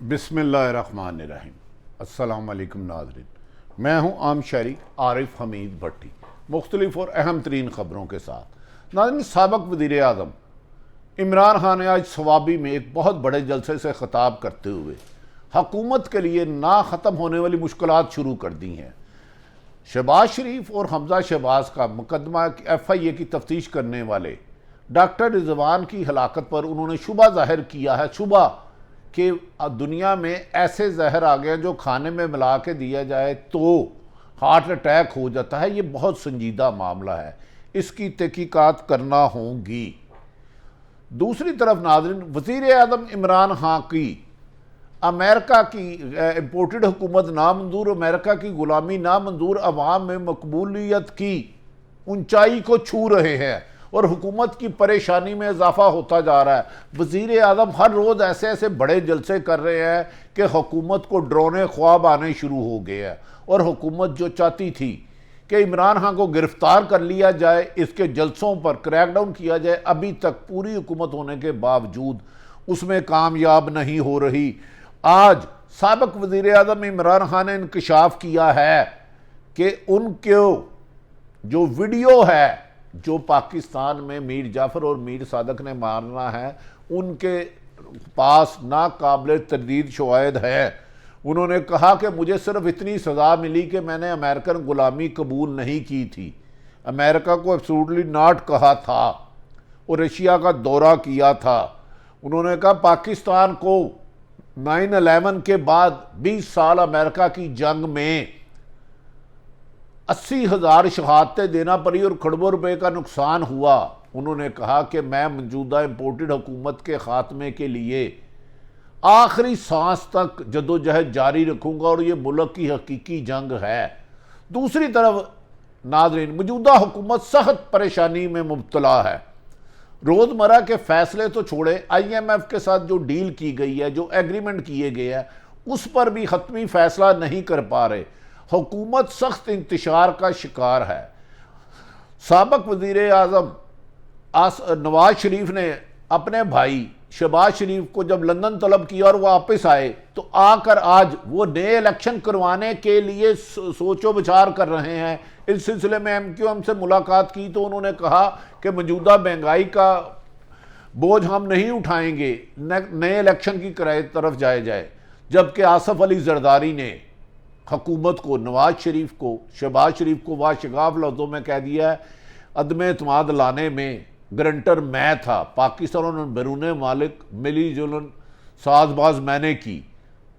बिस्मिल्लाहिर्रहमानिर्रहीम। अस्सलाम वालेकुम नाज़रीन, मैं हूँ आम शहरी आरिफ हमीद भट्टी, मुख्तलिफ और अहम तरीन ख़बरों के साथ। नाज़रीन, साबिक़ वज़ीर आज़म इमरान खान ने आज सवाबी में एक बहुत बड़े जलसे से ख़िताब करते हुए हुकूमत के लिए ना ख़त्म होने वाली मुश्किलात शुरू कर दी हैं। शहबाज शरीफ और हमजा शहबाज का मुकदमा FIA की तफ्तीश करने वाले डॉक्टर रिजवान की हलाकत पर उन्होंने शुबा जाहिर किया है, शुबा कि दुनिया में ऐसे जहर आ गए जो खाने में मिला के दिया जाए तो हार्ट अटैक हो जाता है। ये बहुत संजीदा मामला है, इसकी तहकीकात करना होगी। दूसरी तरफ नाज़रीन, वज़ीर आज़म इमरान खान की अमेरिका की इम्पोर्टेड हुकूमत नामंजूर, अमेरिका की ग़ुलामी नामंजूर अवाम में मकबूलियत की ऊंचाई को छू रहे हैं और हुकूमत की परेशानी में इजाफा होता जा रहा है। वज़ीर आज़म हर रोज़ ऐसे ऐसे बड़े जलसे कर रहे हैं कि हुकूमत को डरावने ख्वाब आने शुरू हो गए हैं और हुकूमत जो चाहती थी कि इमरान खान को गिरफ्तार कर लिया जाए, इसके जलसों पर क्रैकडाउन किया जाए, अभी तक पूरी हुकूमत होने के बावजूद उसमें कामयाब नहीं हो रही। आज साबिक़ वज़ीर आज़म इमरान खान ने इंकशाफ किया है कि उनके जो वीडियो है जो पाकिस्तान में मीर जाफ़र और मीर सादक ने मारना है, उनके पास नाकाबिल तरदीद शवाहिद है। उन्होंने कहा कि मुझे सिर्फ इतनी सज़ा मिली कि मैंने अमेरिकन ग़ुलामी कबूल नहीं की थी, अमेरिका को एब्सोल्युटली नॉट कहा था और रशिया का दौरा किया था। उन्होंने कहा पाकिस्तान को 9/11 के बाद 20 साल अमेरिका की जंग में 80,000 शहादतें देना पड़ी और खरबों रुपए का नुकसान हुआ। उन्होंने कहा कि मैं मौजूदा इम्पोर्टेड हुकूमत के ख़ात्मे के लिए आखिरी सांस तक जदोजहद जारी रखूँगा और ये मुल्क की हकीकी जंग है। दूसरी तरफ नाज़रीन, मौजूदा हुकूमत सख्त परेशानी में मुब्तला है। रोज़मर्रा के फ़ैसले तो छोड़े, IMF के साथ जो डील की गई है, जो एग्रीमेंट किए गए हैं, उस पर भी हतमी फ़ैसला नहीं कर पा रहे। हुकूमत सख्त इंतशार का शिकार है। साबिक़ वज़ीर आज़म नवाज शरीफ ने अपने भाई शहबाज शरीफ को जब लंदन तलब किया और वापस आए तो आकर आज वो नए इलेक्शन करवाने के लिए सोचो विचार कर रहे हैं। इस सिलसिले में MQM से मुलाकात की तो उन्होंने कहा कि मौजूदा महंगाई का बोझ हम नहीं उठाएंगे, नए इलेक्शन की तरफ जाए। जबकि आसफ अली जरदारी ने हुकूमत को, नवाज शरीफ को, शहबाज शरीफ को वाशगाफ लफ्ज़ों में कह दिया है अदम एतमाद लाने में गारंटर मैं था, पाकिस्तान और बैरून मालिक मिली जुलन साजबाज मैंने की,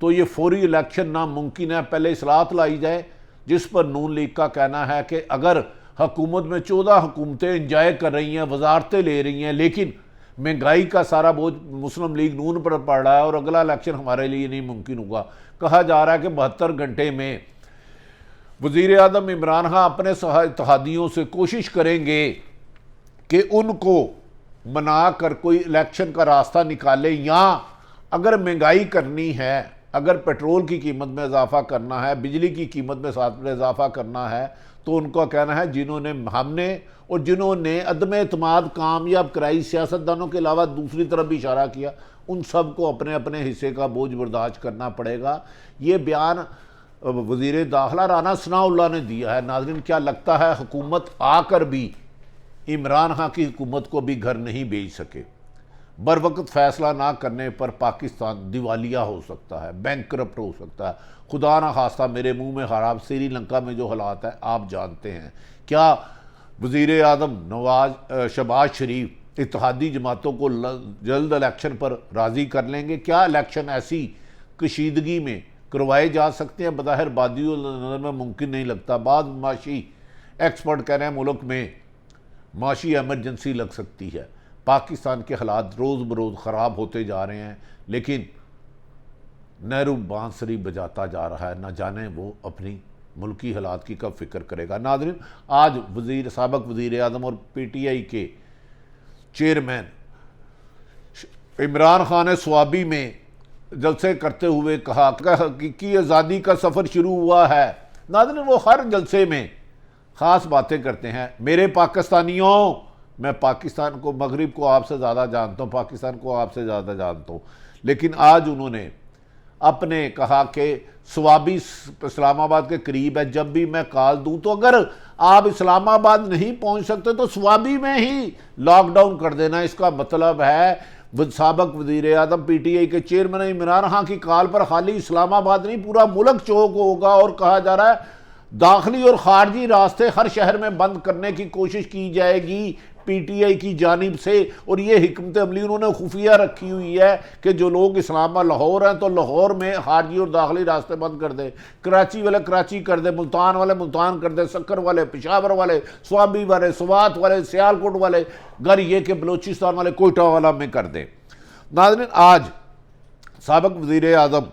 तो ये फौरी इलेक्शन नामुमकिन है, पहले इस्लाहत लाई जाए। जिस पर नून लीग का कहना है कि अगर हुकूमत में 14 हुकूमतें इंजॉय कर रही हैं, वजारतें ले रही हैं, लेकिन महंगाई का सारा बोझ मुस्लिम लीग नून पर पड़ रहा है और अगला इलेक्शन हमारे लिए नहीं मुमकिन होगा। कहा जा रहा है कि 72 घंटे में वज़ीर आज़म इमरान खान अपने इत्तेहादियों से कोशिश करेंगे कि उनको मना कर कोई इलेक्शन का रास्ता निकाले, या अगर महंगाई करनी है, अगर पेट्रोल की कीमत में इजाफा करना है, बिजली की कीमत में साथ में इजाफा करना है, तो उनका कहना है जिन्होंने हमने और जिन्होंने अदम एतमाद कामयाब कराई, सियासतदानों के अलावा दूसरी तरफ भी इशारा किया, उन सब को अपने अपने हिस्से का बोझ बर्दाश्त करना पड़ेगा। ये बयान वज़ीर दाखिला राना सनाउल्लाह ने दिया है। नाज़रीन, क्या लगता है हुकूमत आकर भी इमरान खान की हुकूमत को भी घर नहीं भेज सके? बर वक्त फ़ैसला ना करने पर पाकिस्तान दिवालिया हो सकता है, बैंकरप्ट हो सकता है। खुदा ना खास्ता मेरे मुंह में खराब, श्रीलंका में जो हालात है आप जानते हैं। क्या वज़ीर आज़म शहबाज शरीफ इत्तेहादी जमातों को जल्द इलेक्शन पर राज़ी कर लेंगे? क्या इलेक्शन ऐसी कशीदगी में करवाए जा सकते हैं? बज़ाहिर बादी नज़र में मुमकिन नहीं लगता। बाद माशी एक्सपर्ट कह रहे हैं मुल्क में माशी एमरजेंसी लग सकती है। पाकिस्तान के हालात रोज़ बरोज़ ख़राब होते जा रहे हैं, लेकिन नेहरू बांसुरी बजाता जा रहा है, ना जाने वो अपनी मुल्की हालात की कब फिक्र करेगा। नाज़रीन, आज साबिक़ वज़ीर आज़म और PTI के चेयरमैन इमरान खान ने स्वाबी में जलसे करते हुए कहा कि हकीकी आज़ादी का सफ़र शुरू हुआ है। नाज़रीन, वो हर जलसे में ख़ास बातें करते हैं। मेरे पाकिस्तानियों, मैं पाकिस्तान को, मगरिब को आपसे ज़्यादा जानता हूँ, पाकिस्तान को आपसे ज़्यादा जानता हूँ, लेकिन आज उन्होंने अपने कहा कि स्वाबी इस्लामाबाद के करीब है, जब भी मैं कॉल दूं तो अगर आप इस्लामाबाद नहीं पहुंच सकते तो स्वाबी में ही लॉकडाउन कर देना। इसका मतलब है साबक वज़ीर आज़म पीटीआई के चेयरमैन इमरान खान की कॉल पर खाली इस्लामाबाद नहीं पूरा मुल्क चौक होगा, और कहा जा रहा है दाखिली और खारजी रास्ते हर शहर में बंद करने की कोशिश की जाएगी पीटीआई की जानिब से। और ये हिकमत अमली उन्होंने खुफिया रखी हुई है कि जो लोग इस्लामाबाद लाहौर हैं तो लाहौर में खारजी और दाखिली रास्ते बंद कर दे, कराची वाले कराची कर दे, मुल्तान वाले मुल्तान कर दे, सक्कर वाले पेशावर वाले, स्वाबी वाले स्वात वाले, सियालकोट वाले, गर ये कि बलोचिस्तान वाले कोयटा वाला में कर दे। नाज़रीन, आज साबिक़ वज़ीर आज़म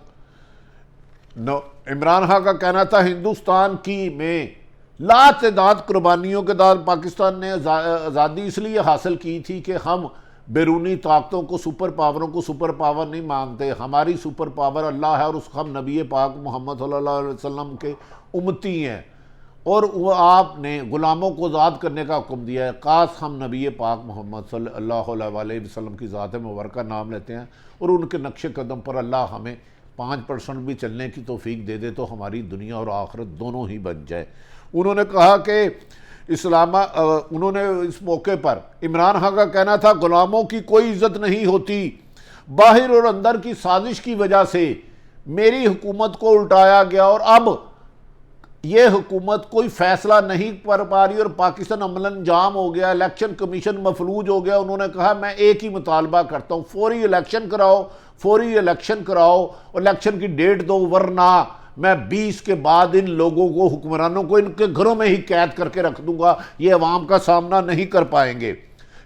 इमरान खान का कहना था हिंदुस्तान की में लातदाद कुर्बानियों के बाद पाकिस्तान ने आज़ादी इसलिए हासिल की थी कि हम बैरूनी ताकतों को, सुपर पावरों को सुपर पावर नहीं मानते। हमारी सुपर पावर अल्लाह है और उस हम नबी पाक मोहम्मद सल्लल्लाहु अलैहि वसल्लम के उम्मती हैं, और वो आपने ग़ुलामों को आज़ाद करने का हुक्म दिया है। काश हम नबी पाक मोहम्मद सल्लल्लाहु अलैहि वसल्लम की ज़ात मुबारक नाम लेते हैं और उनके नक्श कदम पर अल्लाह हमें 5% भी चलने की तौफीक दे दे तो हमारी दुनिया और आखिरत दोनों ही बच जाए। उन्होंने कहा कि उन्होंने इस मौके पर इमरान खान का कहना था गुलामों की कोई इज्जत नहीं होती, बाहर और अंदर की साजिश की वजह से मेरी हुकूमत को उल्टाया गया और अब ये हुकूमत कोई फैसला नहीं कर पा रही और पाकिस्तान अमलन जाम हो गया, इलेक्शन कमीशन मफलूज हो गया। उन्होंने कहा मैं एक ही मुतालबा करता हूँ, फौरी इलेक्शन कराओ, फौरी इलेक्शन कराओ, इलेक्शन की डेट दो, वरना मैं 20 के बाद इन लोगों को, हुक्मरानों को इनके घरों में ही कैद करके रख दूंगा, ये अवाम का सामना नहीं कर पाएंगे।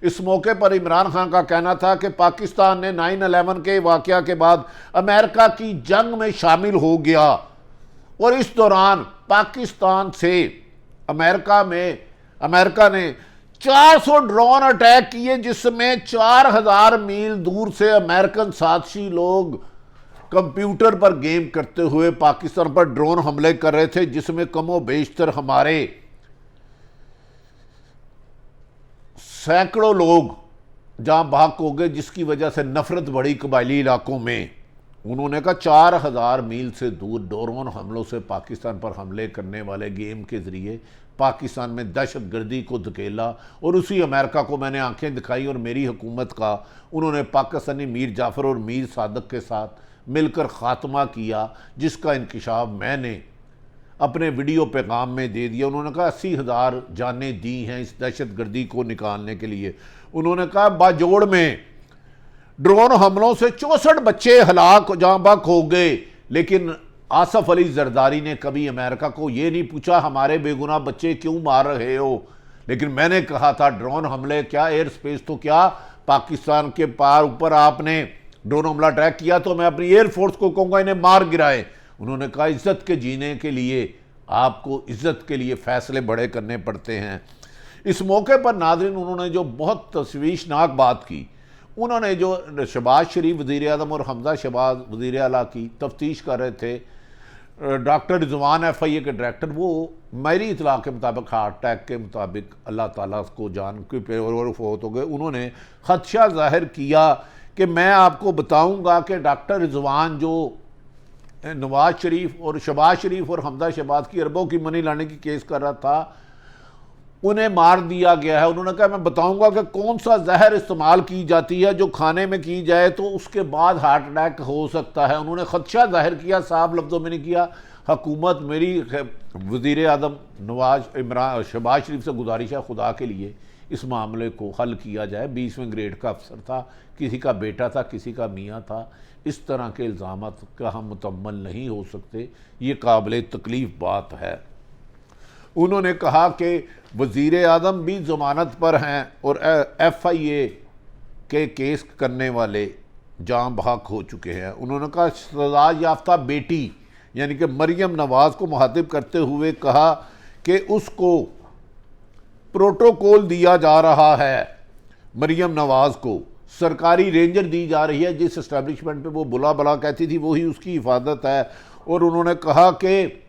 इस मौके पर इमरान खान का कहना था कि पाकिस्तान ने 9/11 के वाक़या के बाद अमेरिका की जंग में शामिल हो गया और इस दौरान पाकिस्तान से अमेरिका ने 400 ड्रोन अटैक किए, जिसमें 4000 मील दूर से अमेरिकन साथी लोग कंप्यूटर पर गेम करते हुए पाकिस्तान पर ड्रोन हमले कर रहे थे, जिसमें कमो बेशतर हमारे सैकड़ों लोग जहां भाग हो गए, जिसकी वजह से नफरत बढ़ी कबायली इलाकों में। उन्होंने कहा 4000 मील से दूर ड्रोन हमलों से पाकिस्तान पर हमले करने वाले गेम के ज़रिए पाकिस्तान में दहशतगर्दी को धकेला और उसी अमेरिका को मैंने आंखें दिखाई और मेरी हुकूमत का उन्होंने पाकिस्तानी मीर जाफ़र और मीर सादक के साथ मिलकर ख़ात्मा किया, जिसका इंकशाफ मैंने अपने वीडियो पैगाम में दे दिया। उन्होंने कहा 80,000 जानें दी हैं इस दहशतगर्दी को निकालने के लिए। उन्होंने कहा बाजोड़ में ड्रोन हमलों से 64 बच्चे हलाक जहाँ बक हो गए, लेकिन आसफ अली जरदारी ने कभी अमेरिका को ये नहीं पूछा हमारे बेगुनाह बच्चे क्यों मार रहे हो। लेकिन मैंने कहा था ड्रोन हमले क्या, एयर स्पेस तो क्या, पाकिस्तान के पार ऊपर आपने ड्रोन हमला अटैक किया तो मैं अपनी एयरफोर्स को कहूँगा इन्हें मार गिराए। उन्होंने कहा इज्जत के जीने के लिए आपको इज्जत के लिए फ़ैसले बड़े करने पड़ते हैं। इस मौके पर नाज़रीन उन्होंने जो बहुत तशवीशनाक बात की, उन्होंने जो शहबाज शरीफ वज़ीर आज़म और हमज़ा शहबाज वज़ीर आला की तफ्तीश कर रहे थे, डॉक्टर रिजवान FIA के डायरेक्टर, वो मेरी इतला के मुताबिक हार्ट अटैक के मुताबिक अल्लाह ताला को जान के पे और फौत हो गए। उन्होंने खदशा जाहिर किया कि मैं आपको बताऊंगा कि डॉक्टर रिजवान जो नवाज शरीफ और शहबाज शरीफ और हमज़ा शहबाज की अरबों की मनी लाने की केस कर रहा था, उन्हें मार दिया गया है। उन्होंने कहा मैं बताऊंगा कि कौन सा जहर इस्तेमाल की जाती है जो खाने में की जाए तो उसके बाद हार्ट अटैक हो सकता है। उन्होंने खदशा जाहिर किया, साफ लफ्ज़ों में नहीं किया। हुकूमत मेरी वज़ीर आज़म शहबाज शरीफ से गुजारिश है खुदा के लिए इस मामले को हल किया जाए। 20वें ग्रेड का अफसर था, किसी का बेटा था, किसी का मियाँ था। इस तरह के इल्ज़ामात का हम मुतम्मल नहीं हो सकते, ये काबिल तकलीफ़ बात है। उन्होंने कहा कि वज़ीर आज़म भी ज़मानत पर हैं और FIA के केस करने वाले जाँ बहक हो चुके हैं। उन्होंने कहा सज़ा याफ्ता बेटी यानी कि मरियम नवाज़ को मुखातिब करते हुए कहा कि उसको प्रोटोकॉल दिया जा रहा है, मरियम नवाज़ को सरकारी रेंजर दी जा रही है, जिस इस्टेब्लिशमेंट पे वो बुला बला कहती थी वही उसकी हिफाजत है। और उन्होंने कहा कि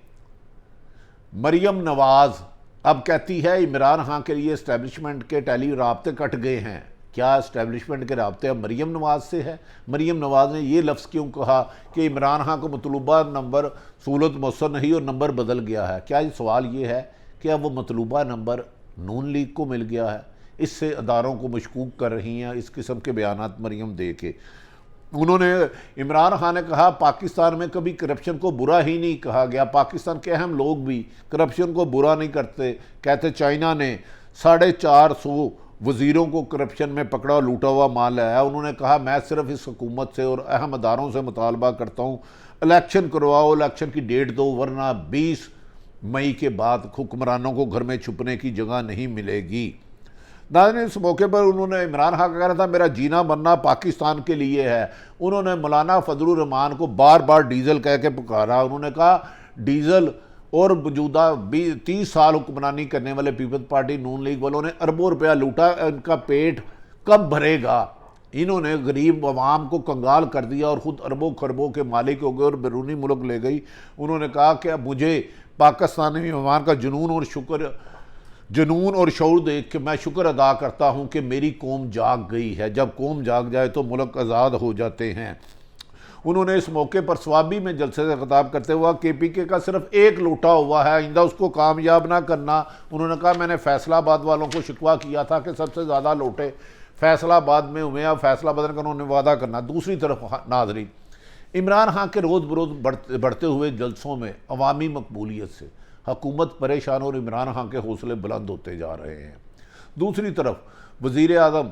मरियम नवाज़ अब कहती है इमरान खान के लिए इस्टेब्लिशमेंट के टेली राब्ते कट गए हैं, क्या इस्टेब्लिशमेंट के रबते अब मरीम नवाज़ से है? मरीम नवाज़ ने ये लफ्ज़ क्यों कहा कि इमरान खान को मतलूबा नंबर सहूलत मौसर नहीं और नंबर बदल गया है? क्या सवाल ये है कि अब वो मतलूबा नंबर नून लीग को मिल गया है? इससे अदारों को मशकूक कर रही हैं इस किस्म के बयानात मरीम दे के। उन्होंने इमरान खान ने कहा पाकिस्तान में कभी करप्शन को बुरा ही नहीं कहा गया, पाकिस्तान के अहम लोग भी करप्शन को बुरा नहीं करते। कहते चाइना ने 450 वज़ीरों को करप्शन में पकड़ा और लूटा हुआ माल लाया। उन्होंने कहा मैं सिर्फ इस हुकूमत से और अहम अदारों से मुतालबा करता हूँ, इलेक्शन करवाओ, इलेक्शन की डेट दो, वरना 20 मई के बाद हुक्मरानों को घर में छुपने की जगह नहीं मिलेगी। नाज़रीन, इस मौके पर उन्होंने इमरान खान का कहना था मेरा जीना मरना पाकिस्तान के लिए है। उन्होंने मौलाना फजलुर रहमान को बार बार डीजल कह के पुकारा। उन्होंने कहा डीजल और मौजूदा 30 साल हुक्मरानी करने वाले पीपल्स पार्टी नून लीग वालों ने अरबों रुपया लूटा, इनका पेट कब भरेगा? इन्होंने गरीब आवाम को कंगाल कर दिया और ख़ुद अरबों खरबों के मालिक हो गए और बैरूनी मुल्क ले गई। उन्होंने कहा कि अब मुझे पाकिस्तानी मेहमान का जुनून और शऊर देख के मैं शुक्र अदा करता हूँ कि मेरी कौम जाग गई है। जब कौम जाग जाए तो मुल्क आज़ाद हो जाते हैं। उन्होंने इस मौके पर स्वाबी में जलसे से खिताब करते हुआ KPK का सिर्फ एक लूटा हुआ है, आइंदा उसको कामयाब ना करना। उन्होंने कहा मैंने फैसलाबाद वालों को शिकवा किया था कि सबसे ज़्यादा लूटे फैसलाबाद में हुए, अब फैसलाबाद का उन्होंने वादा करना। दूसरी तरफ नाज़रीन, इमरान खान के रोज़ बरोज़ बढ़ते हुए जलसों में अवामी मकबूलियत से हुकूमत परेशान और इमरान खान के हौसले बुलंद होते जा रहे हैं। दूसरी तरफ वज़ीर आज़म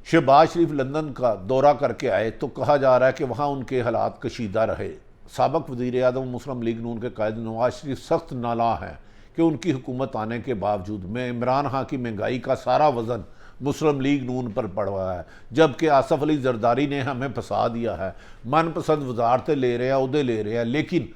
शहबाज शरीफ लंदन का दौरा करके आए तो कहा जा रहा है कि वहाँ उनके हालात कशीदा रहे। साबिक़ वज़ीर आज़म मुस्लिम लीग नून के कायद नवाज शरीफ सख्त नाला हैं कि उनकी हुकूमत आने के बावजूद में इमरान खान की महंगाई का सारा वज़न मुस्लिम लीग नून पर पड़ रहा है, जबकि आसफ अली जरदारी ने हमें फंसा दिया है। मनपसंद वजारतें ले रहे हैं, उहदे ले रहे हैं, लेकिन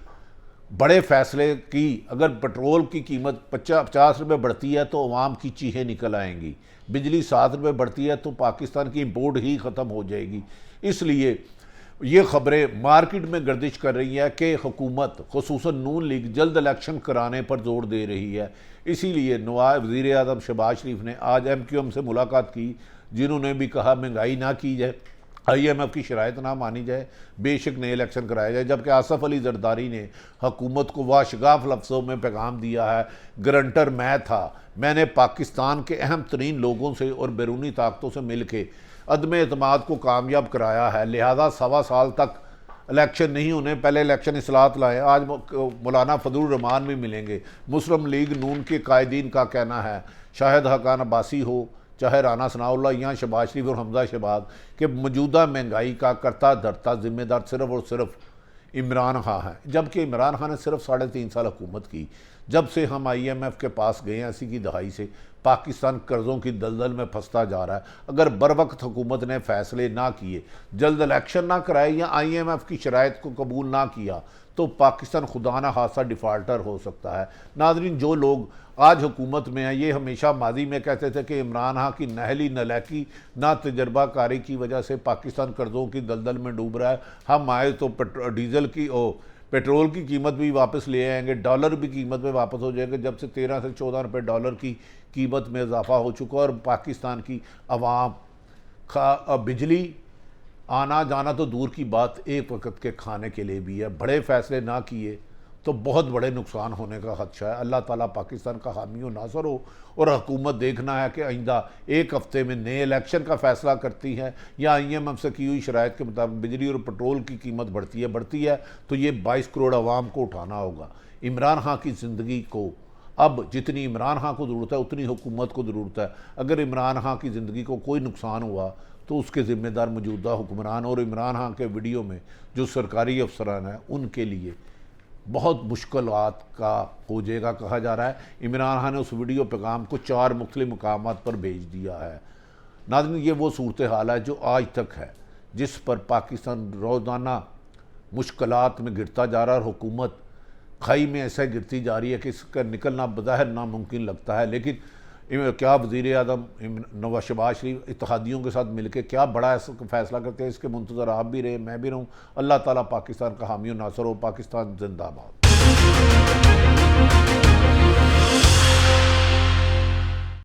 बड़े फैसले की अगर पेट्रोल की कीमत 50 रुपये बढ़ती है तो अवाम की चीखें निकल आएंगी, बिजली 7 रुपये बढ़ती है तो पाकिस्तान की इम्पोर्ट ही ख़त्म हो जाएगी। इसलिए ये ख़बरें मार्केट में गर्दिश कर रही है कि हुकूमत खुसूसन नून लीग जल्द इलेक्शन कराने पर जोर दे रही है। इसीलिए वज़ीर आज़म शहबाज शरीफ ने आज MQM से मुलाकात की, जिन्होंने भी कहा महंगाई ना की जाए, IMF की शराइत ना मानी जाए, बेशक नए इलेक्शन कराए जाए। जबकि आसफ अली जरदारी ने हुकूमत को वाशगाफ लफ्ज़ों में पैगाम दिया है, गारंटर मैं था, मैंने पाकिस्तान के अहम तरीन लोगों से और बैरूनी ताकतों से मिल के अदम एतमाद को कामयाब कराया है, लिहाजा 1.25 साल तक इलेक्शन नहीं होने, पहले इलेक्शन इस्लाहत लाएँ। आज मौलाना फजलुर रहमान भी मिलेंगे। मुस्लिम लीग नून के कायदीन का कहना है, शाहिद हकान अब्बासी हो चाहे राना सनाउल्लाह या शहबाज शरीफ और हमजा शहबाज, के मौजूदा महंगाई का करता धरता जिम्मेदार सिर्फ और सिर्फ इमरान खान है। जबकि इमरान खान ने सिर्फ 3.5 साल हुकूमत की। जब से हम IMF के पास गए हैं, 80 की दहाई से पाकिस्तान कर्ज़ों की दलदल में फंसता जा रहा है। अगर बर वक्त हुकूमत ने फ़ैसले ना किए, जल्द इलेक्शन ना कराए या IMF की शराइत को कबूल ना किया तो पाकिस्तान खुदा ना खासा डिफ़ाल्टर हो सकता है। नाज़रीन, जो लोग आज हुकूमत में हैं ये हमेशा माजी में कहते थे कि इमरान खान की नहली नलायकी ना तजर्बाकारी की वजह से पाकिस्तान कर्ज़ों की दलदल में डूब रहा है। हम आए तो पेट्रोल की कीमत भी वापस ले आएंगे, डॉलर भी कीमत में वापस हो जाएगा। जब से 13 से 14 रुपये डॉलर की कीमत में इजाफा हो चुका और पाकिस्तान की आवाम का बिजली आना जाना तो दूर की बात, एक वक्त के खाने के लिए भी है। बड़े फैसले ना किए तो बहुत बड़े नुकसान होने का खदशा है। अल्लाह ताला पाकिस्तान का हामी और नासर हो। और हुकूमत देखना है कि आइंदा एक हफ्ते में नए इलेक्शन का फ़ैसला करती है या IMF से की हुई शराइत के मुताबिक बिजली और पेट्रोल की कीमत बढ़ती है तो ये 22 करोड़ आवाम को उठाना होगा। इमरान खान की ज़िंदगी को अब जितनी इमरान खान को ज़रूरत है उतनी हुकूमत को ज़रूरत है। अगर इमरान खान की ज़िंदगी को कोई नुकसान हुआ तो उसके ज़िम्मेदार मौजूदा हुक्मरान और इमरान खान के वीडियो में जो सरकारी अफसरान हैं उनके लिए बहुत मुश्किलात का हो जाएगा। कहा जा रहा है इमरान खान ने उस वीडियो पैगाम को 4 मुख्तलिफ मकामात पर भेज दिया है। नाज़रीन, ये वो सूरत हाल है जो आज तक है, जिस पर पाकिस्तान रोज़ाना मुश्किलात में गिरता जा रहा है और हुकूमत खाई में ऐसा गिरती जा रही है कि इसका निकलना बज़ाहिर नामुमकिन लगता है। लेकिन क्या वज़ीर आज़म नवाज शहबाज शरीफ इत्तेहादियों के साथ मिलकर क्या बड़ा फ़ैसला करते हैं, इसके मुंतज़र आप भी रहे, मैं भी रहूँ। अल्लाह ताला पाकिस्तान का हामी और नासर हो। पाकिस्तान जिंदाबाद।